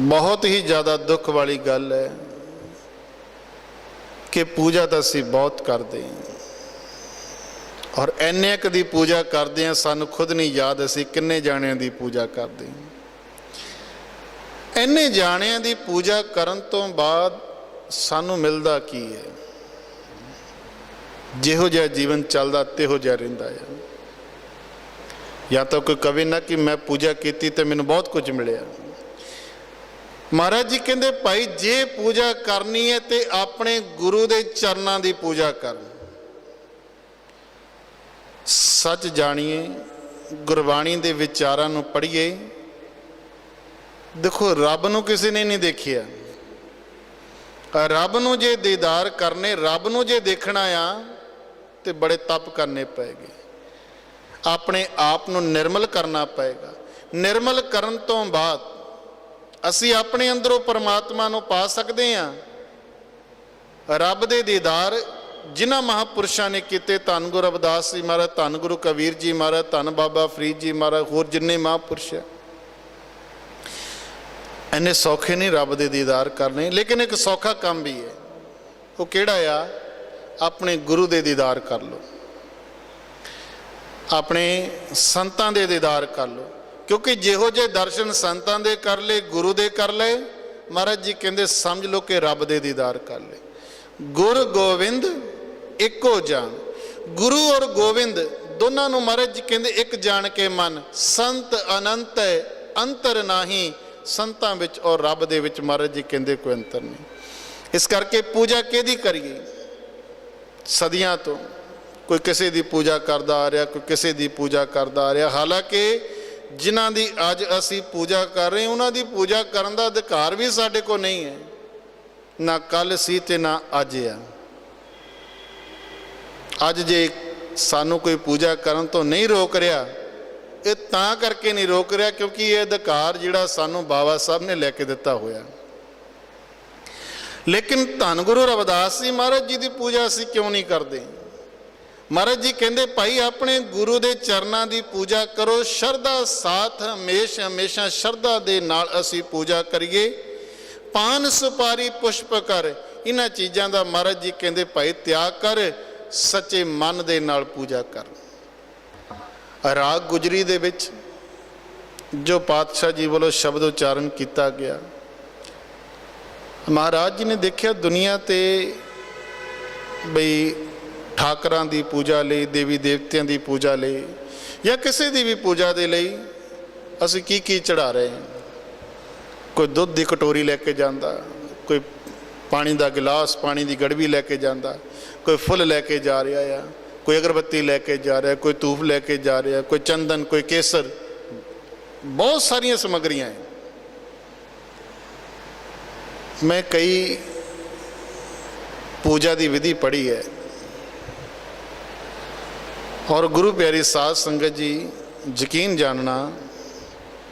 बहुत ही ज़्यादा दुख वाली गल है कि पूजा तो असीं बहुत करते हैं और इन्ने क दी पूजा करते हैं सानू खुद नहीं याद असीं किन्ने जाणियां दी पूजा करते हैं। इन्ने जाणियां दी पूजा करन तो बाद सानू मिलदा की है? जिहो जिहा जीवन चलदा तिहो जिहा रहिंदा है। या तो कोई कवे ना कि मैं पूजा की तो मैनू बहुत कुछ मिलिया। महाराज जी कहते भाई जे पूजा करनी है तो अपने गुरु के चरणों की पूजा कर। सच जानिए, गुरबाणी के विचारां नूं पढ़िए। देखो रब नूं किसी ने नहीं देखिया। रब नूं जे दीदार करने, रब नूं जे देखना आ तो बड़े तप करने पेगे। अपने आप नूं निर्मल करना पेगा। निर्मल करन तो बाद असी अपने अंदरों परमात्मा नूं पा सकते हैं। रब दे दीदार जिन्हां महापुरुषां ने किते, धन गुरु रविदास जी महाराज, धन गुरु कबीर जी महाराज, धन बाबा फरीद जी महाराज, होर जिन्ने महापुरुष है, इन्ने सौखे नहीं रब दे दीदार करने। लेकिन एक सौखा काम भी है, वो किहड़ा आ? अपने गुरु दे दीदार कर लो, अपने संतां दे दीदार कर लो। क्योंकि जिहो जे दर्शन संतां दे कर ले, गुरु दे कर ले, महाराज जी कहते समझ लो कि रब दे दीदार कर ले। गुर गोविंद एको जान। गुरु और गोविंद दोनों नूं महाराज जी कहते एक जान के मन। संत अनंत है अंतर नाही, संतां विच और रब दे विच महाराज जी कहते कोई अंतर नहीं। इस करके पूजा किहदी करिए? सदियां तो कोई किसी की पूजा करता आ रहा, कोई किसी की पूजा करता आ रहा। हालांकि जिन्हां दी अज असी पूजा कर रहे हैं उन्हां दी पूजा करन दा अधिकार भी साडे को नहीं है। ना कल सी ते ना अज आ। अज जे सानू कोई पूजा करन तो नहीं रोक रहा, ये तां करके नहीं रोक रहा क्योंकि ये अधिकार जिहड़ा सानू बाबा साहब ने लैके दिता होया। लेकिन धन गुरु रविदास जी महाराज जी की पूजा असी क्यों नहीं करते? महाराज जी कहते भाई अपने गुरु के चरणों की पूजा करो, शरदा साथ हमेशा हमेशा शरदा दे नाल असी पूजा करिए। पान सुपारी पुष्प कर, इन्हां चीज़ों का महाराज जी कहते भाई त्याग कर, सच्चे मन दे नाल पूजा कर। राग गुजरी दे विच जो पातशाह जी वालों शब्द उच्चारण किया गया, महाराज जी ने देखा दुनिया ते बई ठाकरां दी पूजा लई, देवी देवतियां दी पूजा लई या किसी दी भी पूजा दे लई असीं की चढ़ा रहे हैं। कोई दुध की कटोरी लैके जाता, कोई पानी का गिलास, पानी की गड़वी लैके जाता, कोई फुल लैके जा रहा है, कोई अगरबत्ती लैके जा रहा है, कोई धूफ लैके जा रहा है, कोई चंदन, कोई केसर, बहुत सारिया समग्रियां हैं। मैं कई पूजा की विधि पढ़ी है और गुरु प्यारी साध संगत जी यकीन जानना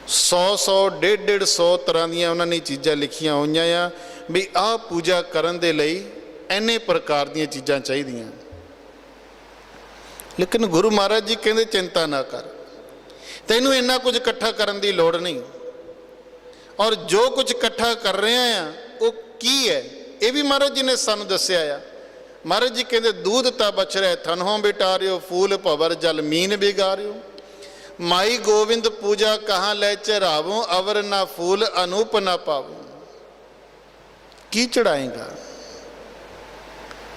100 150 तरह दियां उन्होंने चीज़ां लिखियां हुई आ भी आ पूजा करन दे लई इन्ने प्रकार दियां चीज़ां चाहिदियां। लेकिन गुरु महाराज जी कहते चिंता ना कर, तैनूं इन्ना कुछ इकट्ठा करन दी लोड़ नहीं, और जो कुछ इकट्ठा कर रहे हैं वो की है ये भी महाराज जी ने सानूं दस्सिया आ। महाराज जी कहते दूध ता बच रहे थनहों बिटारियो, फूल भवर जल मीन बिगारियो, माई गोविंद पूजा कहाँ ले चढ़ावो, अवर ना फूल अनूप ना पावो। की चढ़ाएगा?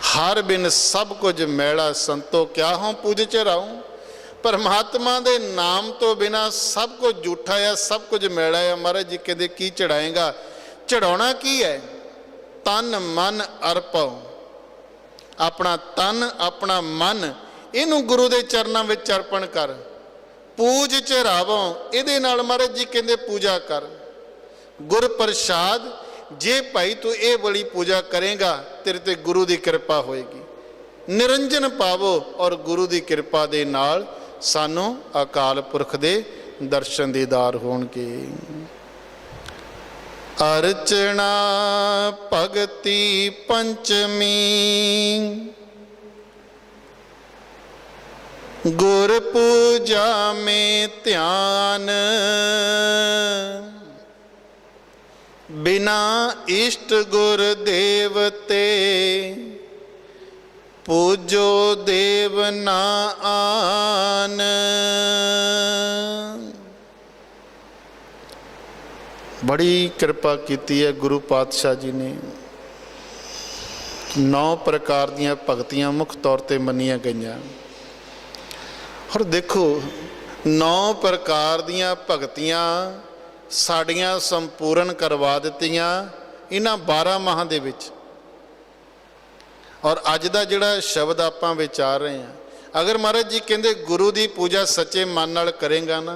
हर बिन सब कुछ मैड़ा संतो क्या हों पूज चढ़ाऊं। परमात्मा दे नाम तो बिना सब कुछ झूठा है, सब कुछ मैड़ा है। महाराज जी कहते की चढ़ाएगा? चढ़ाना की है? तन मन अर्पो, अपना तन अपना मन इनू गुरु के चरणों में अर्पण कर, पूज चढ़ावो। ये महाराज जी कहते पूजा कर। गुर प्रसाद जे भाई तू ये बड़ी पूजा करेगा तेरे ते गुरु की कृपा होएगी। निरंजन पावो और गुरु की कृपा दे नाल सानू अकाल पुरख दे दर्शन दीदार होणगे। अर्चना भगति पंचमी, गुर पूजा में ध्यान, बिना इष्ट गुर देवते पूजो देव ना आन। बड़ी कृपा की है गुरु पातशाह जी ने। 9 प्रकार दियां भगतियां मुख तौर पर मनिया गई। और देखो 9 प्रकार दियां भगतियां साड़ियां संपूर्ण करवा दित्तियां इन्हां 12 माह दे विच। और अज दा जिहड़ा शब्द आपां विचार रहे हैं, अगर महाराज जी कहते गुरु की पूजा सच्चे मन नाल करेगा ना,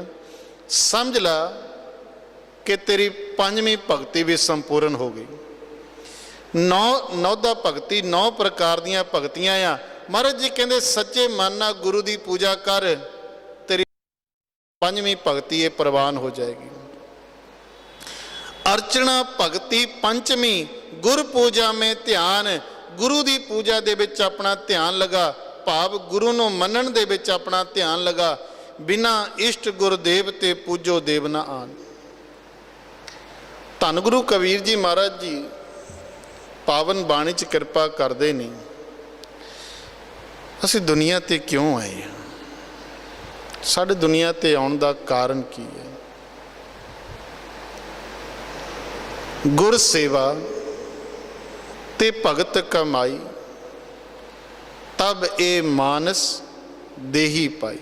समझ ला कि तेरी 5वीं भगती भी संपूर्ण हो गई। 9 भगती 9 प्रकार दियां भगतियां आ। महाराज जी कहते सच्चे मन नाल गुरु की पूजा कर, तेरी 5वीं भगती ये प्रवान हो जाएगी। अर्चना भगती पंचमी, गुर पूजा में ध्यान, गुरु की पूजा दे विच अपना ध्यान लगा, भाव गुरु नूं मनण दे विच अपना ध्यान लगा। बिना इष्ट गुरदेव ते पूजो देव ना आन। धन गुरु कबीर जी महाराज जी पावन बाणी च कृपा करते नहीं। असीं दुनिया ते क्यों आए? साडे दुनिया ते आउण दा कारण की है? गुर सेवा ते भगत कमाई, तब ए मानस देही पाई।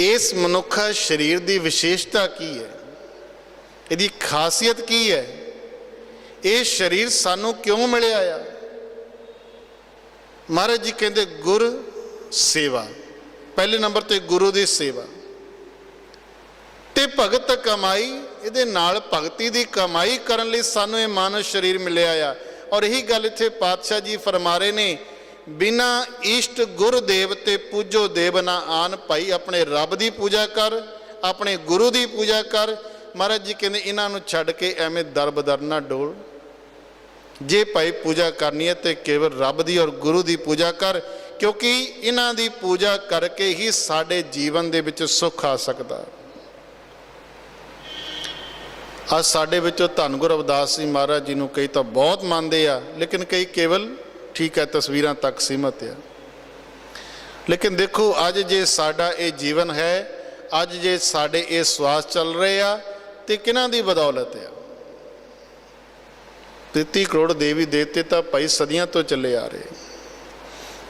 इस मनुखा शरीर की विशेषता की है? इसकी खासियत की है? ये शरीर सानू क्यों मिले आया? महाराज जी कहते गुर सेवा, पहले नंबर ते गुरु की सेवा ते भगत कमाई। ये नाल भगती की कमाई करने लई सानू ये मानव शरीर मिले आया। और यही गल इत्थे पातशाह जी फरमा रहे ने, बिना इष्ट गुर देवते पूजो देव ना आन। भाई अपने रब की पूजा कर, अपने गुरु की पूजा कर। महाराज जी कहते इन्हों छड्ड के एवें दर बदर ना डोल। जे भाई पूजा करनी है तो केवल रब की और गुरु की पूजा कर, क्योंकि इन्हां दी पूजा करके ही साडे जीवन दे विच सुख आ सकता। आज साडे विचों धन गुरु रविदास जी महाराज जी नूं कई तो बहुत मानते आ, लेकिन कई केवल ठीक है तस्वीरां तक सीमित है। लेकिन देखो अज जे साडा ये जीवन है, ਅੱਜ ਜੇ ਸਾਡੇ ਇਹ ਸਵਾਸ ਚੱਲ ਰਹੇ ਆ ਤੇ ਕਿਹਨਾਂ ਦੀ ਬਦੌਲਤ ਆ? 33 ਕਰੋੜ ਦੇਵੀ ਦੇਵਤੇ ਤਾਂ ਭਾਈ ਸਦੀਆਂ ਤੋਂ ਚੱਲੇ ਆ ਰਹੇ,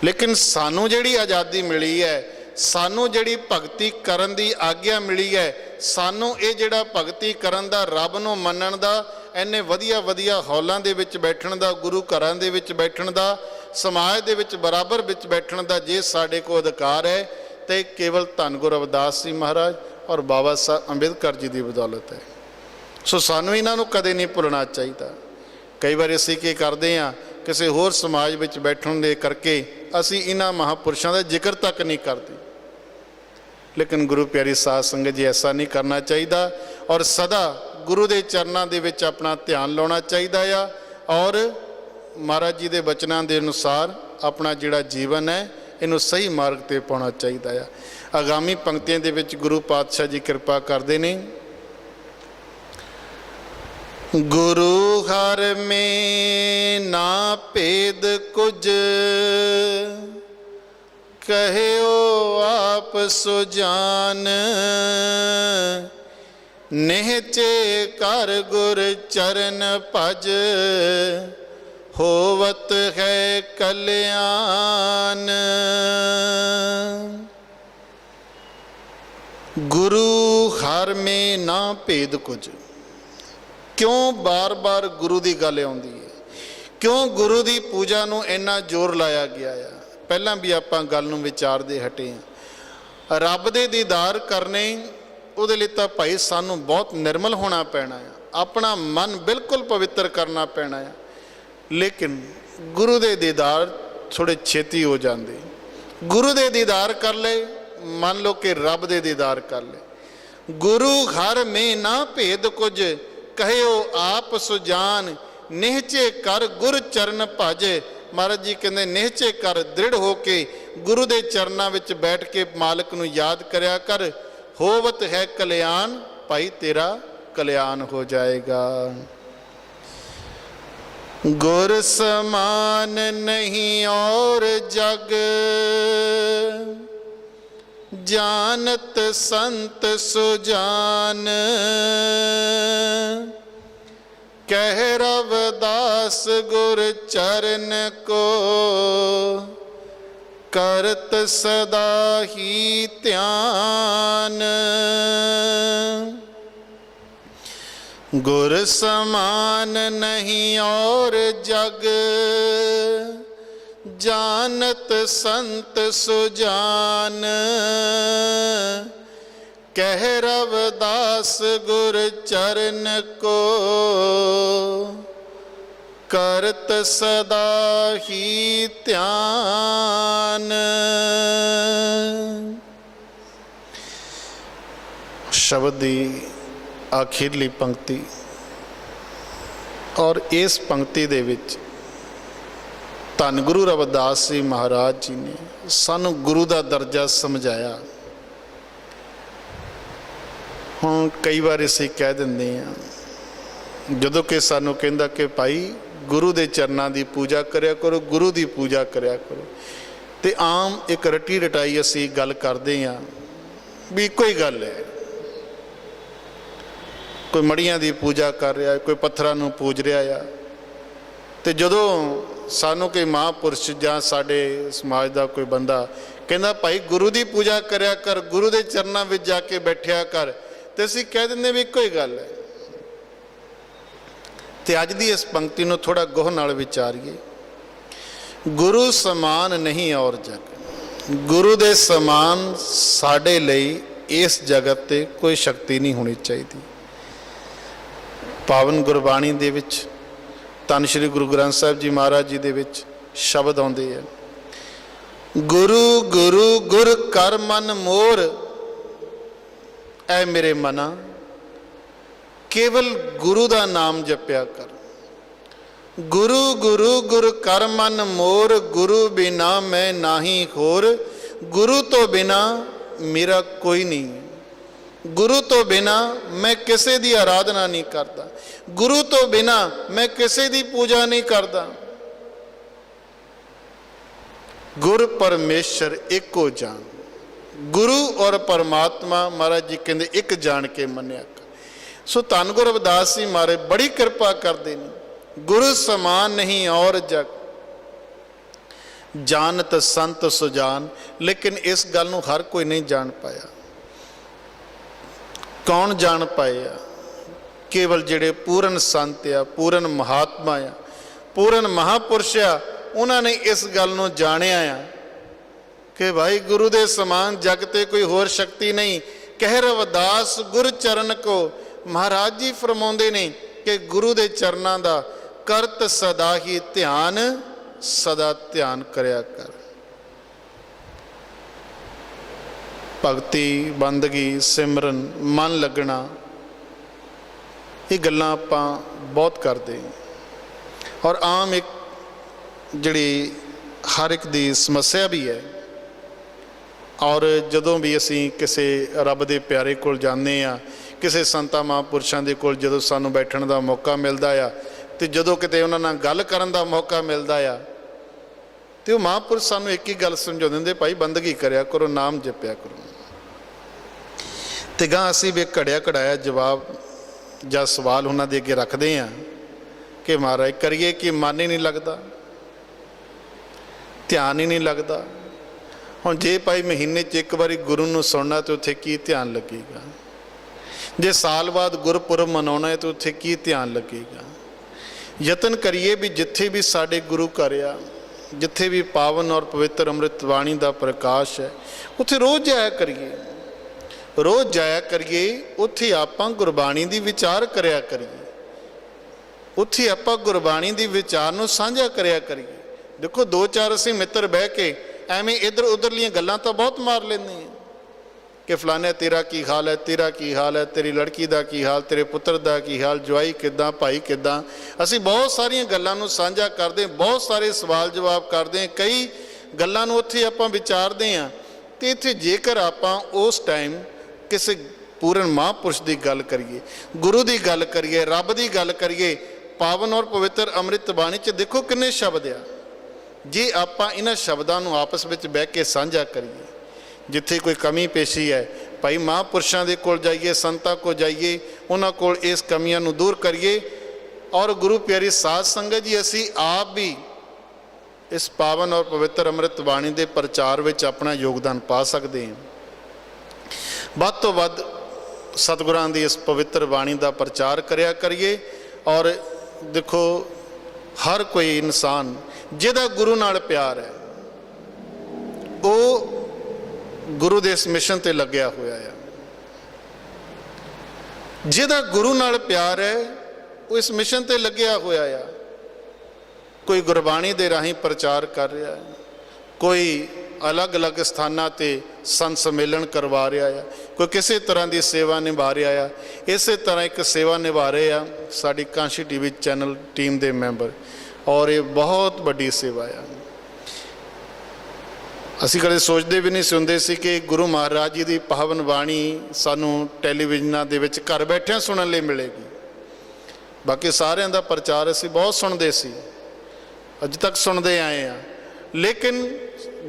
ਲੇਕਿਨ ਸਾਨੂੰ ਜਿਹੜੀ ਆਜ਼ਾਦੀ ਮਿਲੀ ਹੈ, ਸਾਨੂੰ ਜਿਹੜੀ ਭਗਤੀ ਕਰਨ ਦੀ ਆਗਿਆ ਮਿਲੀ ਹੈ, ਸਾਨੂੰ ਇਹ ਜਿਹੜਾ ਭਗਤੀ ਕਰਨ ਦਾ, ਰੱਬ ਨੂੰ ਮੰਨਣ ਦਾ, ਇੰਨੇ ਵਧੀਆ ਵਧੀਆ ਹੌਲਾਂ ਦੇ ਵਿੱਚ ਬੈਠਣ ਦਾ, ਗੁਰੂ ਘਰਾਂ ਦੇ ਵਿੱਚ ਬੈਠਣ ਦਾ, ਸਮਾਜ ਦੇ ਵਿੱਚ ਬਰਾਬਰ ਵਿੱਚ ਬੈਠਣ ਦਾ ਜੇ ਸਾਡੇ ਕੋਲ ਅਧਿਕਾਰ ਹੈ ਤੇ ਕੇਵਲ ਧੰਨ ਗੁਰੂ ਰਵਿਦਾਸ ਜੀ ਮਹਾਰਾਜ ਔਰ ਬਾਬਾ ਸਾਹਿਬ ਅੰਬੇਦਕਰ ਜੀ ਦੀ ਬਦੌਲਤ ਹੈ। ਸੋ ਸਾਨੂੰ ਇਹਨਾਂ ਨੂੰ ਕਦੇ ਨਹੀਂ ਭੁੱਲਣਾ ਚਾਹੀਦਾ। ਕਈ ਵਾਰ ਅਸੀਂ ਕੀ ਕਰਦੇ ਹਾਂ, ਕਿਸੇ ਹੋਰ ਸਮਾਜ ਵਿੱਚ ਬੈਠਣ ਦੇ ਕਰਕੇ ਅਸੀਂ ਇਹਨਾਂ ਮਹਾਂਪੁਰਸ਼ਾਂ ਦਾ ਜ਼ਿਕਰ ਤੱਕ ਨਹੀਂ ਕਰਦੇ, ਲੇਕਿਨ ਗੁਰੂ ਪਿਆਰੀ ਸਾਧ ਸੰਗਤ ਜੀ ਐਸਾ ਨਹੀਂ ਕਰਨਾ ਚਾਹੀਦਾ ਔਰ ਸਦਾ ਗੁਰੂ ਦੇ ਚਰਨਾਂ ਦੇ ਵਿੱਚ ਆਪਣਾ ਧਿਆਨ ਲਾਉਣਾ ਚਾਹੀਦਾ ਆ ਔਰ ਮਹਾਰਾਜ ਜੀ ਦੇ ਬਚਨਾਂ ਦੇ ਅਨੁਸਾਰ ਆਪਣਾ ਜਿਹੜਾ ਜੀਵਨ ਹੈ ਇਹਨੂੰ ਸਹੀ ਮਾਰਗ 'ਤੇ ਪਾਉਣਾ ਚਾਹੀਦਾ ਆ। ਆਗਾਮੀ ਪੰਕਤੀਆਂ ਦੇ ਵਿੱਚ ਗੁਰੂ ਪਾਤਸ਼ਾਹ ਜੀ ਕਿਰਪਾ ਕਰਦੇ ਨੇ। ਗੁਰੂ ਹਰ ਮੇਂ ਨਾ ਭੇਦ ਕੁਝ, ਕਹਿਓ ਆਪ ਸੁਜਾਨ, ਨਿਹਚੇ ਕਰ ਗੁਰ ਚਰਨ ਭਜ, ਹੋਵਤ ਹੈ ਕਲਿਆਣ। ਗੁਰੂ ਹਰ ਮੇਂ ਨਾ ਭੇਦ ਕੁਝ, ਕਿਉਂ ਬਾਰ-ਬਾਰ ਗੁਰੂ ਦੀ ਗੱਲ ਆਉਂਦੀ ਹੈ? ਕਿਉਂ ਗੁਰੂ ਦੀ ਪੂਜਾ ਨੂੰ ਇੰਨਾ ਜ਼ੋਰ ਲਾਇਆ ਗਿਆ ਆ? ਪਹਿਲਾਂ ਵੀ ਆਪਾਂ ਗੱਲ ਨੂੰ ਵਿਚਾਰਦੇ ਹਟੇ ਹਾਂ। ਰੱਬ ਦੇ ਦੀਦਾਰ ਕਰਨੇ, ਉਹਦੇ ਲਈ ਤਾਂ ਭਾਈ ਸਾਨੂੰ ਬਹੁਤ ਨਿਰਮਲ ਹੋਣਾ ਪੈਣਾ ਆ, ਆਪਣਾ ਮਨ ਬਿਲਕੁਲ ਪਵਿੱਤਰ ਕਰਨਾ ਪੈਣਾ ਆ। ਲੇਕਿਨ ਗੁਰੂ ਦੇ ਦੀਦਾਰ ਥੋੜ੍ਹੇ ਛੇਤੀ ਹੋ ਜਾਂਦੇ। ਗੁਰੂ ਦੇ ਦੀਦਾਰ ਕਰ ਲਏ, ਮੰਨ ਲਓ ਕਿ ਰੱਬ ਦੇ ਦੀਦਾਰ ਕਰ ਲਏ। ਗੁਰੂ ਹਰ ਮੇਂ ਨਾ ਭੇਦ ਕੁਝ, ਕਹਿਓ ਆਪ ਸੁਜਾਨ, ਨਿਹਚੇ ਕਰ ਗੁਰ ਚਰਨ ਭਜ। ਮਹਾਰਾਜ ਜੀ ਕਹਿੰਦੇ ਨਿਹਚੇ ਕਰ, ਦ੍ਰਿੜ ਹੋ ਕੇ ਗੁਰੂ ਦੇ ਚਰਨਾਂ ਵਿੱਚ ਬੈਠ ਕੇ ਮਾਲਕ ਨੂੰ ਯਾਦ ਕਰਿਆ ਕਰ। ਹੋਵਤ ਹੈ ਕਲਿਆਣ, ਭਾਈ ਤੇਰਾ ਕਲਿਆਣ ਹੋ ਜਾਏਗਾ। ਗੁਰ ਸਮਾਨ ਨਹੀਂ ਔਰ ਜਗ, जानत संत सुजान। कह रविदास गुर चरण को, करत सदा ही ध्यान। गुर समान नहीं और जग, जानत संत सुजान। कह रविदास गुर चरण को, करत सदा ही ध्यान। शब्द दी आखिरली पंक्ति और इस पंक्ति दे विच धन गुरु रविदास जी महाराज जी ने सानू गुरु का दर्जा समझाया। हुण कई बार असीं कह दिंदे हां जदों कि सानू कहंदा कि भाई गुरु के चरनां की पूजा करया करो, गुरु की पूजा करया करो, तो आम एक रटी रटाई असीं गल करदे हां भी इक्को ही गल है। कोई मड़ियां की पूजा कर रहा है, कोई पत्थरां नूं पूज रहा है, तो जदों सानू कोई महापुरुष जां साडे समाज का कोई बंदा कहंदा भाई गुरु की पूजा करया कर, गुरु के चरनां विच जाके बैठिया कर, तो असीं कह दिंदे भी इक्को ही गल है। तो अज की इस पंक्ति नूं थोड़ा गौर नाल विचारीए। गुरु समान नहीं और जग, गुरु दे समान साडे लई इस जगत ते कोई शक्ति नहीं होनी चाहिए। पावन गुरबाणी दे विच धन श्री गुरु ग्रंथ साहिब जी महाराज जी दे विच शब्द आउंदे है, गुरु गुरु गुर कर मन मोर। ऐ मेरे मना केवल गुरु का नाम जपया कर। गुरु गुरु गुर कर मन मोर, गुरु बिना मैं नाही होर। गुरु तो बिना मेरा कोई नहीं, गुरु तो बिना मैं किसी की आराधना नहीं करता, गुरु तो बिना मैं किसी की पूजा नहीं करता। गुर परमेश्वर एको जान, गुरु और परमात्मा महाराज जी कहते एक जान के मन्या कर। सो धन गुरु रविदास जी महाराज बड़ी कृपा करते हैं। गुरु समान नहीं और जग, जानत संत सुजान। लेकिन इस गल नूं हर कोई नहीं जान पाया। कौन जान पाए आ? केवल जिहड़े पूर्ण संत आ, पूर्ण महात्मा आ, पूर्ण महापुरुष आ, उन्होंने इस गल नूं जाणिया आ कि भाई गुरु दे समान जग ते कोई होर शक्ति नहीं। कह रविदास गुरु चरण को, महाराज जी फरमाउंदे ने कि गुरु दे चरनां दा करत सदा ही ध्यान, सदा ध्यान करया कर। भगती बंदगी सिमरन मन लगना, ये गल्लां आपां बहुत करते हैं और आम एक जिहड़ी हर एक दी समस्या भी है। और जदों भी असी किसी रब दे प्यारे कोल जाने आ, किसी संतां महापुरुषां दे कोल जदों सानूं बैठण दा मौका मिलदा आ ते जदों किते उन्हां नाल गल करन दा मौका मिलदा आ ते ओह महापुरुष सानूं एक ही गल समझाउंदे हुंदे, भाई बंदगी करिया करो, नाम जपिया करो। ते गां असी भी घड़िया घड़ाया जवाब जां सवाल उन्हां दे अगे रखदे आ कि महाराज करिए कि मन ही नहीं लगता, ध्यान ही नहीं लगता। हुण जे भाई महीने च एक बारी गुरु नूं सुनना तो उत्थे की ध्यान लगेगा, जे साल बाद गुरपुरब मनाउणा है तो उत्थे की ध्यान लगेगा। यतन करिए भी जिथे भी साडे गुरु घर आ, जिथे भी पावन और पवित्र अमृत बाणी का प्रकाश है, उत्थे रोज़ जाया करिए, रोज़ जाया करिए। उत्थे आपां गुरबाणी दी विचार करिया करिए, उत्थे आपां गुरबाणी दी विचार नूं साझा करिया करिए। देखो दो चार असीं मित्र बह के ਐਵੇਂ इधर उधरलियां गल्लां तो बहुत मार लेंदे हैं कि फलाने तेरा की हाल है, तेरा की हाल है, तेरी लड़की का की हाल, तेरे पुत्र का की हाल, जवाई किद्दां, भाई किद्दां। असी बहुत सारियां गल्लां नूं साझा करदे, बहुत सारे सवाल जवाब करदे, कई गल्लां नूं उत्थे आपां विचारदे हां। ते इत्थे जेकर आपां उस टाइम किसी पूर्ण महापुरुष की गल करिए, गुरु की गल करिए, रब की गल करिए, पावन और पवित्र अमृत बाणी च देखो किन्ने शब्द आ। जे आपां इन्हां शब्दां नूं आपस ਵਿੱਚ बह के साझा करिए, जिथे कोई कमी पेशी है भाई महापुरुषों के कोल जाइए, संतां को जाइए, उन्हां कोल इस कमियां नूं दूर करिए। और गुरु प्यारी साध संगत जी असी आप भी इस पावन और पवित्र अमृत बाणी के प्रचार में अपना योगदान पा सकते हैं। वध तो वध सतगुरां दी इस पवित्र बाणी का प्रचार करिया करिए। और देखो हर कोई इंसान जिहदा गुरु नाल प्यार है वो गुरु दे इस मिशन ते लग्या होया है। जिहदा गुरु नाल प्यार है वो इस मिशन ते लग्या होया है। कोई गुरबाणी दे राही प्रचार कर रहा है, कोई अलग अलग स्थानां ते संत सम्मेलन करवा रहा है, कोई किसी तरह की सेवा निभा रहा है। इस तरह एक सेवा निभा रहे हैं साडी कांशी टीवी चैनल टीम के मैंबर, और ये बहुत बड़ी सेवा है। असी कदे सोचते भी नहीं सुनते सी कि गुरु महाराज जी की पावन बाणी सानू टैलीविजनां दे विच घर बैठिया सुनने लिए मिलेगी। बाकी सारियां दा प्रचार असी बहुत सुनते सी, अज तक सुनते आए हैं। लेकिन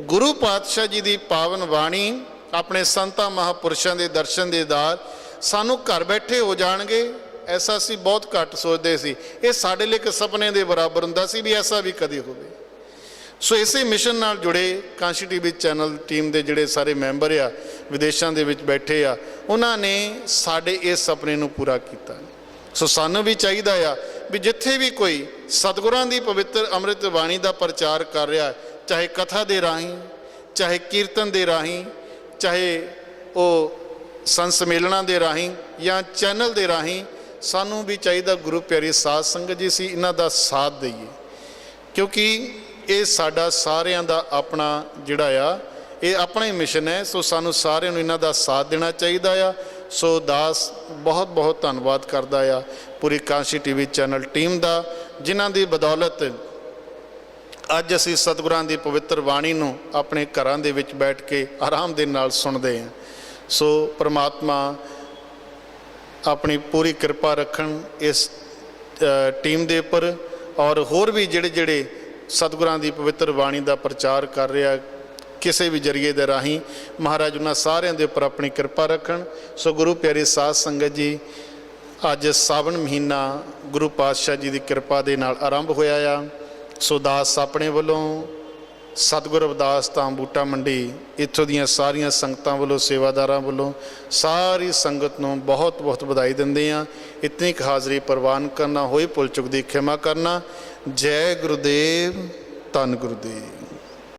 गुरु पातशाह जी की पावन बाणी अपने संतां महापुरुषों के दर्शन दीदार सानू घर बैठे हो जाणगे, ऐसा असी बहुत घट सोचते सी। ये साडे लिए एक सपने के बराबर हुंदा सी भी ऐसा भी कदी होवे। सो इसे मिशन नाल जुड़े कांशी टीवी चैनल टीम के जिहड़े सारे मैंबर आ विदेशों के विच बैठे आ, उन्होंने साडे इस सपने नूं पूरा किया। सो सानू भी चाहिदा आ भी जिथे भी कोई सतगुरां दी पवित्र अमृत बाणी का प्रचार कर रहा है, चाहे कथा दे राही, चाहे कीर्तन दे राही, चाहे वो संत सम्मेलनां दे राही या चैनल दे राही, सानू भी चाहिए गुरु प्यारी साध संगत जी सी इन्हां दा साथ दईए। क्योंकि ये साडा सारियां दा अपना जिहड़ा आ ये अपना ही मिशन है। सो सानू सारिआं नूं इन्हां दा साथ देना चाहिए आ। सो दास बहुत बहुत धन्नवाद करदा आ पूरी कांशी टीवी चैनल टीम दा, जिन्हां दी बदौलत अज असी सतगुरां दी पवित्र बाणी नूं अपने घरां दे विच बैठ के आराम दे नाल सुणदे हां। सो परमात्मा अपनी पूरी कृपा रखन इस टीम के उपर, और होर भी जिहड़े जिहड़े सतगुरां दी पवित्र बाणी का प्रचार कर रहा ਕਿਸੇ ਵੀ ਜਰੀਏ ਦੇ ਰਾਹੀਂ ਮਹਾਰਾਜ ਉਹਨਾਂ ਸਾਰਿਆਂ ਦੇ ਉੱਪਰ ਆਪਣੀ ਕਿਰਪਾ ਰੱਖਣ। ਸੋ ਗੁਰੂ ਪਿਆਰੀ ਸਾਧ ਸੰਗਤ ਜੀ, ਅੱਜ ਸਾਵਣ ਮਹੀਨਾ ਗੁਰੂ ਪਾਤਸ਼ਾਹ ਜੀ ਦੀ ਕਿਰਪਾ ਦੇ ਨਾਲ ਆਰੰਭ ਹੋਇਆ ਆ। ਸੋ ਦਾਸ ਆਪਣੇ ਵੱਲੋਂ ਸਤਿਗੁਰ ਅਰਦਾਸ ਧਾਮ ਬੂਟਾ ਮੰਡੀ ਇੱਥੋਂ ਦੀਆਂ ਸਾਰੀਆਂ ਸੰਗਤਾਂ ਵੱਲੋਂ, ਸੇਵਾਦਾਰਾਂ ਵੱਲੋਂ ਸਾਰੀ ਸੰਗਤ ਨੂੰ ਬਹੁਤ ਬਹੁਤ ਵਧਾਈ ਦਿੰਦੇ ਹਾਂ। ਇਤਨੀ ਕੁ ਹਾਜ਼ਰੀ ਪ੍ਰਵਾਨ ਕਰਨਾ, ਹੋਈ ਭੁੱਲ ਚੁੱਕ ਦੀ ਖਿਮਾ ਕਰਨਾ। ਜੈ ਗੁਰੂਦੇਵ, ਧੰਨ ਗੁਰੂਦੇਵ।